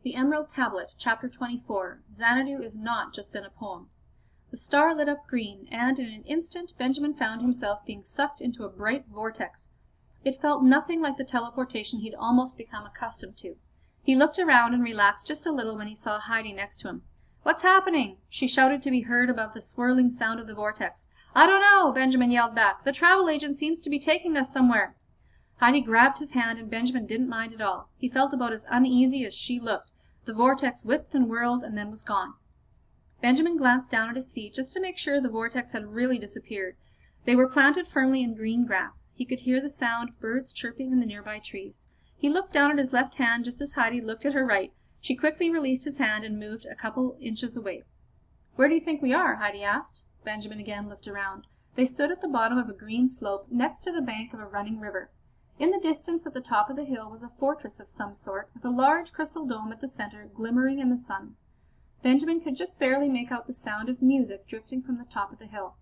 The Emerald Tablet, Chapter 24. Xanadu is not just in a poem. The star lit up green, and in an instant Benjamin found himself being sucked into a bright vortex. It felt nothing like the teleportation he'd almost become accustomed to. He looked around and relaxed just a little when he saw Heidi next to him. "What's happening?" she shouted to be heard above the swirling sound of the vortex. "I don't know," Benjamin yelled back. "The travel agent seems to be taking us somewhere." Heidi grabbed his hand, and Benjamin didn't mind at all. He felt about as uneasy as she looked. The vortex whipped and whirled and then was gone. Benjamin glanced down at his feet just to make sure the vortex had really disappeared. They were planted firmly in green grass. He could hear the sound of birds chirping in the nearby trees. He looked down at his left hand just as Heidi looked at her right. She quickly released his hand and moved a couple inches away. "Where do you think we are?" Heidi asked. Benjamin again looked around. They stood at the bottom of a green slope next to the bank of a running river. In the distance at the top of the hill was a fortress of some sort, with a large crystal dome at the center, glimmering in the sun. Benjamin could just barely make out the sound of music drifting from the top of the hill.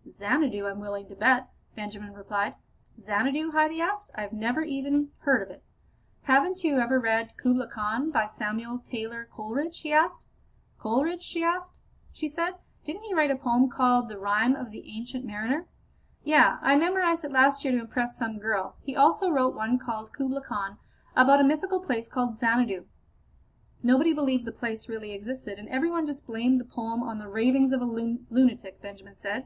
"Xanadu, I'm willing to bet," Benjamin replied. "Xanadu?" Heidi asked. "I've never even heard of it." "Haven't you ever read Kubla Khan by Samuel Taylor Coleridge?" he asked. "Coleridge?" she said. "Didn't he write a poem called The Rime of the Ancient Mariner?" "Yeah, I memorized it last year to impress some girl. He also wrote one called Kubla Khan about a mythical place called Xanadu. Nobody believed the place really existed, and everyone just blamed the poem on the ravings of a lunatic," Benjamin said.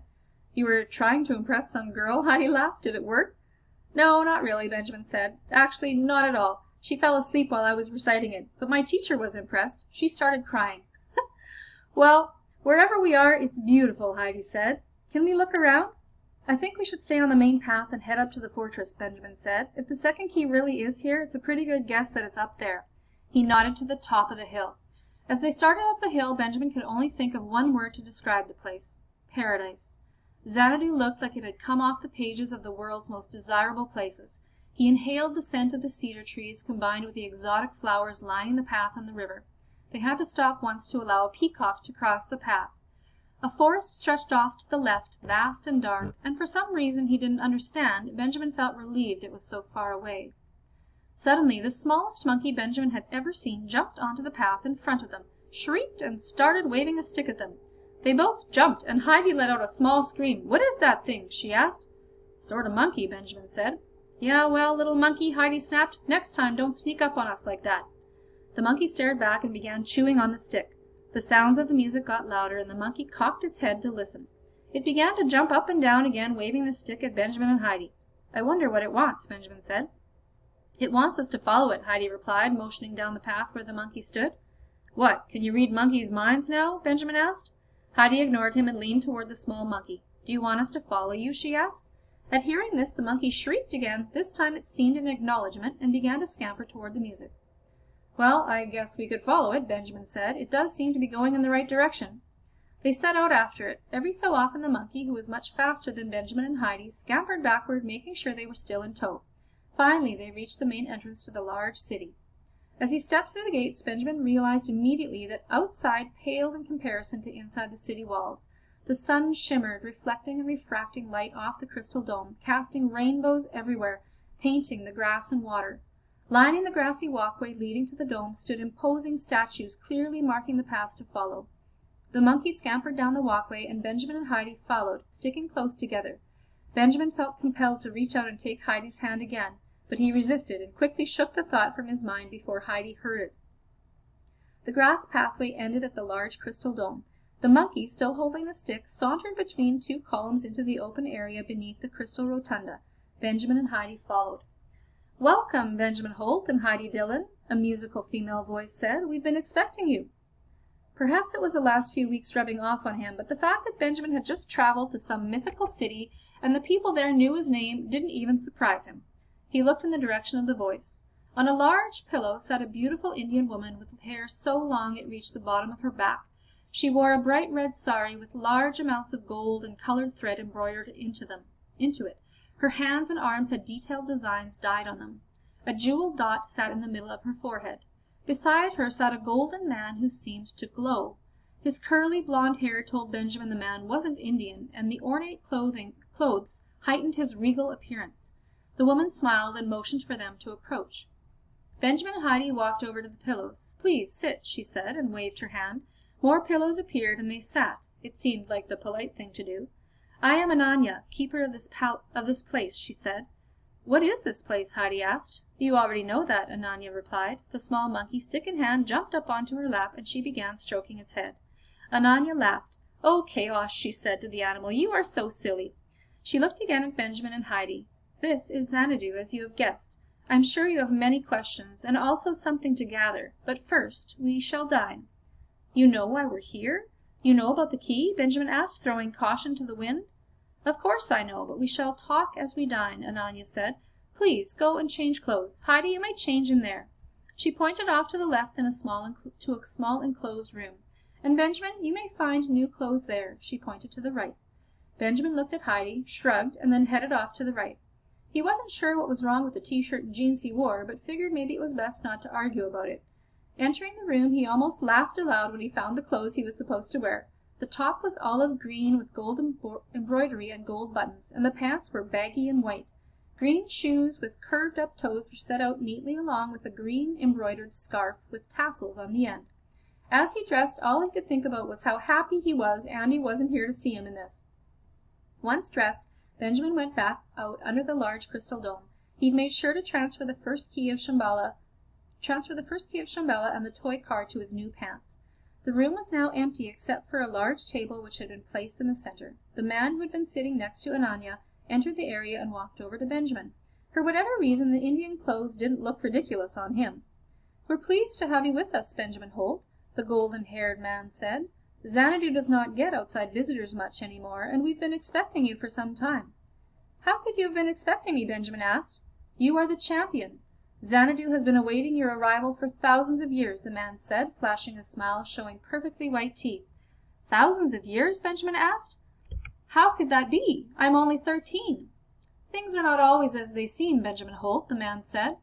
"You were trying to impress some girl?" Heidi laughed. "Did it work?" "No, not really," Benjamin said. "Actually, not at all. She fell asleep while I was reciting it, but my teacher was impressed. She started crying." "Well, wherever we are, it's beautiful," Heidi said. "Can we look around?" "I think we should stay on the main path and head up to the fortress," Benjamin said. "If the second key really is here, it's a pretty good guess that it's up there." He nodded to the top of the hill. As they started up the hill, Benjamin could only think of one word to describe the place: paradise. Xanadu looked like it had come off the pages of the world's most desirable places. He inhaled the scent of the cedar trees combined with the exotic flowers lining the path on the river. They had to stop once to allow a peacock to cross the path. A forest stretched off to the left, vast and dark, and for some reason he didn't understand, Benjamin felt relieved it was so far away. Suddenly the smallest monkey Benjamin had ever seen jumped onto the path in front of them, shrieked, and started waving a stick at them. They both jumped, and Heidi let out a small scream. "What is that thing?" she asked. "Sort of monkey," Benjamin said. "Yeah, well, little monkey," Heidi snapped, "next time don't sneak up on us like that." The monkey stared back and began chewing on the stick. The sounds of the music got louder, and the monkey cocked its head to listen. It began to jump up and down again, waving the stick at Benjamin and Heidi. "I wonder what it wants," Benjamin said. "It wants us to follow it," Heidi replied, motioning down the path where the monkey stood. "What, can you read monkeys' minds now?" Benjamin asked. Heidi ignored him and leaned toward the small monkey. "Do you want us to follow you?" she asked. At hearing this, the monkey shrieked again. This time it seemed an acknowledgement, and began to scamper toward the music. "Well, I guess we could follow it," Benjamin said. "It does seem to be going in the right direction." They set out after it. Every so often the monkey, who was much faster than Benjamin and Heidi, scampered backward, making sure they were still in tow. Finally they reached the main entrance to the large city. As he stepped through the gates, Benjamin realized immediately that outside paled in comparison to inside the city walls. The sun shimmered, reflecting and refracting light off the crystal dome, casting rainbows everywhere, painting the grass and water. Lining the grassy walkway leading to the dome stood imposing statues, clearly marking the path to follow. The monkey scampered down the walkway, and Benjamin and Heidi followed, sticking close together. Benjamin felt compelled to reach out and take Heidi's hand again, but he resisted and quickly shook the thought from his mind before Heidi heard it. The grass pathway ended at the large crystal dome. The monkey, still holding the stick, sauntered between two columns into the open area beneath the crystal rotunda. Benjamin and Heidi followed. "Welcome, Benjamin Holt and Heidi Dillon," a musical female voice said. "We've been expecting you." Perhaps it was the last few weeks rubbing off on him, but the fact that Benjamin had just traveled to some mythical city and the people there knew his name didn't even surprise him. He looked in the direction of the voice. On a large pillow sat a beautiful Indian woman with hair so long it reached the bottom of her back. She wore a bright red sari with large amounts of gold and colored thread embroidered into it. Her hands and arms had detailed designs dyed on them. A jeweled dot sat in the middle of her forehead. Beside her sat a golden man who seemed to glow. His curly blonde hair told Benjamin the man wasn't Indian, and the ornate clothes heightened his regal appearance. The woman smiled and motioned for them to approach. Benjamin and Heidi walked over to the pillows. "Please sit," she said, and waved her hand. More pillows appeared, and they sat. It seemed like the polite thing to do. "I am Ananya, keeper of this place," she said. "What is this place?" Heidi asked. "You already know that," Ananya replied. The small monkey, stick in hand, jumped up onto her lap, and she began stroking its head. Ananya laughed. "Oh, Chaos," she said to the animal, "you are so silly." She looked again at Benjamin and Heidi. "This is Xanadu, as you have guessed. I'm sure you have many questions, and also something to gather. But first, we shall dine." "You know why we're here? You know about the key?" Benjamin asked, throwing caution to the wind. "Of course I know, but we shall talk as we dine," Ananya said. "Please go and change clothes. Heidi, you may change in there." She pointed off to the left in a small enclosed room. "And Benjamin, you may find new clothes there." She pointed to the right. Benjamin looked at Heidi, shrugged, and then headed off to the right. He wasn't sure what was wrong with the t-shirt and jeans he wore, but figured maybe it was best not to argue about it. Entering the room, he almost laughed aloud when he found the clothes he was supposed to wear. The top was olive green with gold embroidery and gold buttons, and the pants were baggy and white. Green shoes with curved-up toes were set out neatly along with a green embroidered scarf with tassels on the end. As he dressed, all he could think about was how happy he was Andy wasn't here to see him in this. Once dressed, Benjamin went back out under the large crystal dome. He'd made sure to transfer the first key of Shambhala and the toy car to his new pants. The room was now empty except for a large table which had been placed in the center. The man who had been sitting next to Ananya entered the area and walked over to Benjamin. For whatever reason, the Indian clothes didn't look ridiculous on him. "We're pleased to have you with us, Benjamin Holt," the golden-haired man said. "Xanadu does not get outside visitors much anymore, and we've been expecting you for some time." "How could you have been expecting me?" Benjamin asked. "You are the champion. Xanadu has been awaiting your arrival for thousands of years," the man said, flashing a smile showing perfectly white teeth. "Thousands of years?" Benjamin asked. "How could that be? I'm only 13. "Things are not always as they seem, Benjamin Holt," the man said.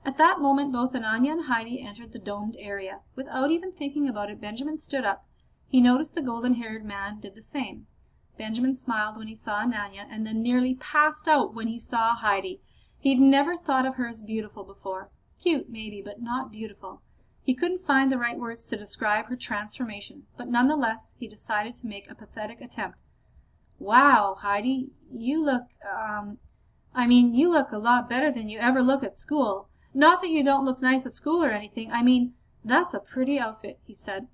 At that moment both Ananya and Heidi entered the domed area. Without even thinking about it, Benjamin stood up. He noticed the golden-haired man did the same. Benjamin smiled when he saw Ananya, and then nearly passed out when he saw Heidi. He'd never thought of her as beautiful before. Cute, maybe, but not beautiful. He couldn't find the right words to describe her transformation, but nonetheless he decided to make a pathetic attempt. "Wow, Heidi, you look a lot better than you ever look at school. Not that you don't look nice at school or anything. That's a pretty outfit," he said.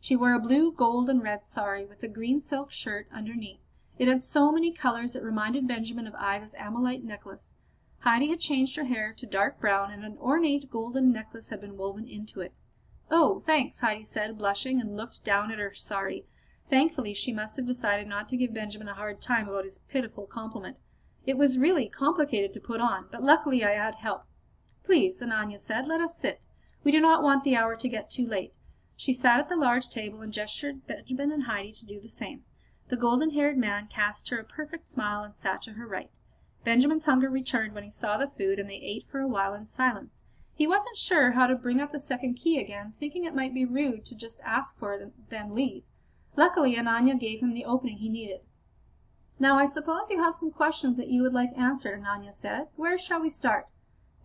She wore a blue, gold, and red sari with a green silk shirt underneath. It had so many colors it reminded Benjamin of Iva's Amalite necklace. Heidi had changed her hair to dark brown, and an ornate golden necklace had been woven into it. "Oh, thanks," Heidi said, blushing, and looked down at her sari. Thankfully, she must have decided not to give Benjamin a hard time about his pitiful compliment. It was really complicated to put on, but luckily I had help. "Please," Ananya said, "let us sit. We do not want the hour to get too late." She sat at the large table and gestured Benjamin and Heidi to do the same. The golden-haired man cast her a perfect smile and sat to her right. Benjamin's hunger returned when he saw the food, and they ate for a while in silence. He wasn't sure how to bring up the second key again, thinking it might be rude to just ask for it and then leave. Luckily, Ananya gave him the opening he needed. "Now I suppose you have some questions that you would like answered," Ananya said. "Where shall we start?"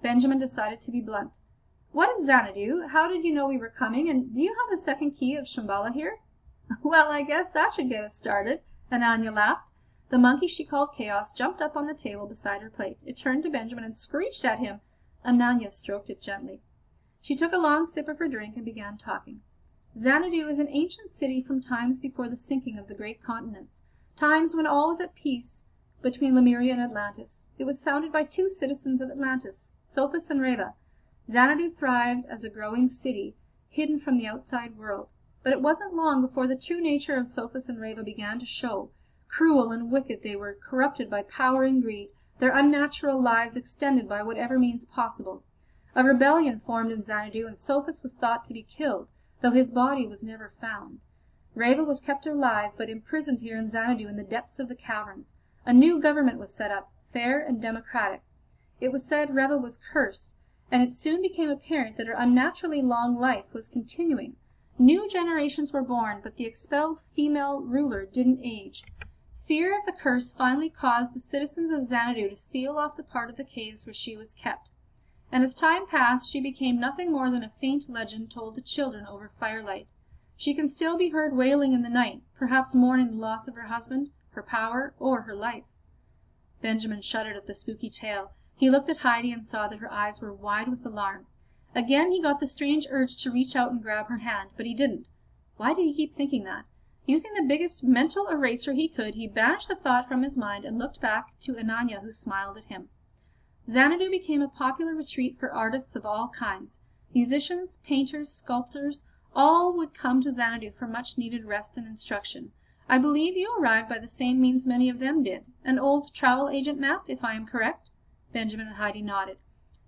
Benjamin decided to be blunt. "What is Xanadu? How did you know we were coming? And do you have the second key of Shambhala here?" "Well, I guess that should get us started," Ananya laughed. The monkey she called Chaos jumped up on the table beside her plate. It turned to Benjamin and screeched at him. Ananya stroked it gently. She took a long sip of her drink and began talking. "Xanadu is an ancient city from times before the sinking of the great continents, times when all was at peace between Lemuria and Atlantis. It was founded by 2 citizens of Atlantis, Sophis and Reva. Xanadu thrived as a growing city, hidden from the outside world. But it wasn't long before the true nature of Sophis and Reva began to show. Cruel and wicked they were, corrupted by power and greed, their unnatural lives extended by whatever means possible. A rebellion formed in Xanadu, and Sophis was thought to be killed, though his body was never found. Reva was kept alive, but imprisoned here in Xanadu in the depths of the caverns. A new government was set up, fair and democratic. It was said Reva was cursed, and it soon became apparent that her unnaturally long life was continuing. New generations were born, but the expelled female ruler didn't age. Fear of the curse finally caused the citizens of Xanadu to seal off the part of the caves where she was kept. and as time passed she became nothing more than a faint legend told to children over firelight. She can still be heard wailing in the night, perhaps mourning the loss of her husband, her power, or her life. Benjamin shuddered at the spooky tale. He looked at Heidi and saw that her eyes were wide with alarm. Again he got the strange urge to reach out and grab her hand, but he didn't. Why did he keep thinking that? Using the biggest mental eraser he could, he banished the thought from his mind and looked back to Ananya, who smiled at him. Xanadu became a popular retreat for artists of all kinds. Musicians, painters, sculptors, all would come to Xanadu for much-needed rest and instruction. I believe you arrived by the same means many of them did. An old travel agent map, if I am correct? Benjamin and Heidi nodded.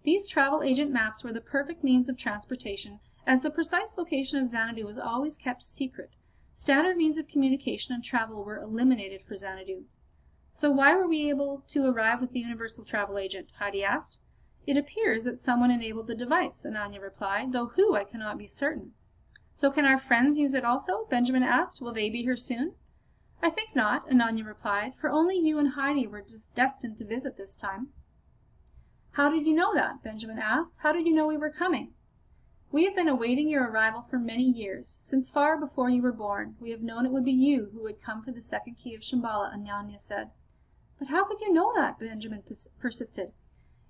These travel agent maps were the perfect means of transportation, as the precise location of Xanadu was always kept secret. Standard means of communication and travel were eliminated for Xanadu. So why were we able to arrive with the universal travel agent? Heidi asked. It appears that someone enabled the device, Ananya replied, though who I cannot be certain. So can our friends use it also? Benjamin asked. Will they be here soon? I think not, Ananya replied, for only you and Heidi were destined to visit this time. How did you know that? Benjamin asked. How did you know we were coming? We have been awaiting your arrival for many years. Since far before you were born, we have known it would be you who would come for the second key of Shambhala, Ananya said. But how could you know that? Benjamin persisted.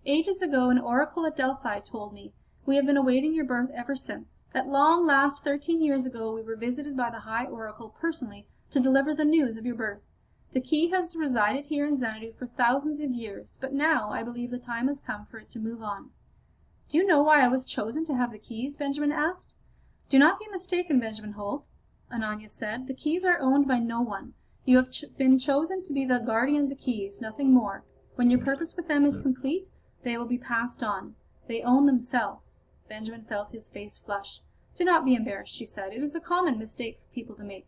Ages ago, an oracle at Delphi told me. We have been awaiting your birth ever since. At long last, 13 years ago, we were visited by the High Oracle personally to deliver the news of your birth. The key has resided here in Xanadu for thousands of years, but now I believe the time has come for it to move on. Do you know why I was chosen to have the keys? Benjamin asked. Do not be mistaken, Benjamin Holt, Ananya said. The keys are owned by no one. You have been chosen to be the guardian of the keys, nothing more. When your purpose with them is complete, they will be passed on. They own themselves. Benjamin felt his face flush. Do not be embarrassed, she said. It is a common mistake for people to make.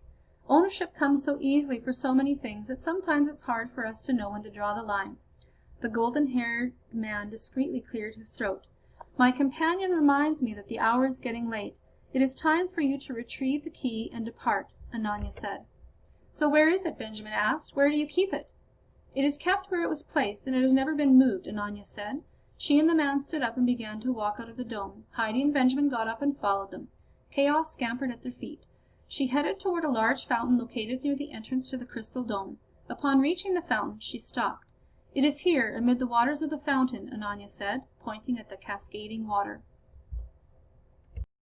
Ownership comes so easily for so many things that sometimes it's hard for us to know when to draw the line. The golden-haired man discreetly cleared his throat. My companion reminds me that the hour is getting late. It is time for you to retrieve the key and depart, Ananya said. So where is it? Benjamin asked. Where do you keep it? It is kept where it was placed, and it has never been moved, Ananya said. She and the man stood up and began to walk out of the dome. Heidi and Benjamin got up and followed them. Chaos scampered at their feet. She headed toward a large fountain located near the entrance to the crystal dome. Upon reaching the fountain, she stopped. It is here, amid the waters of the fountain, Ananya said, pointing at the cascading water.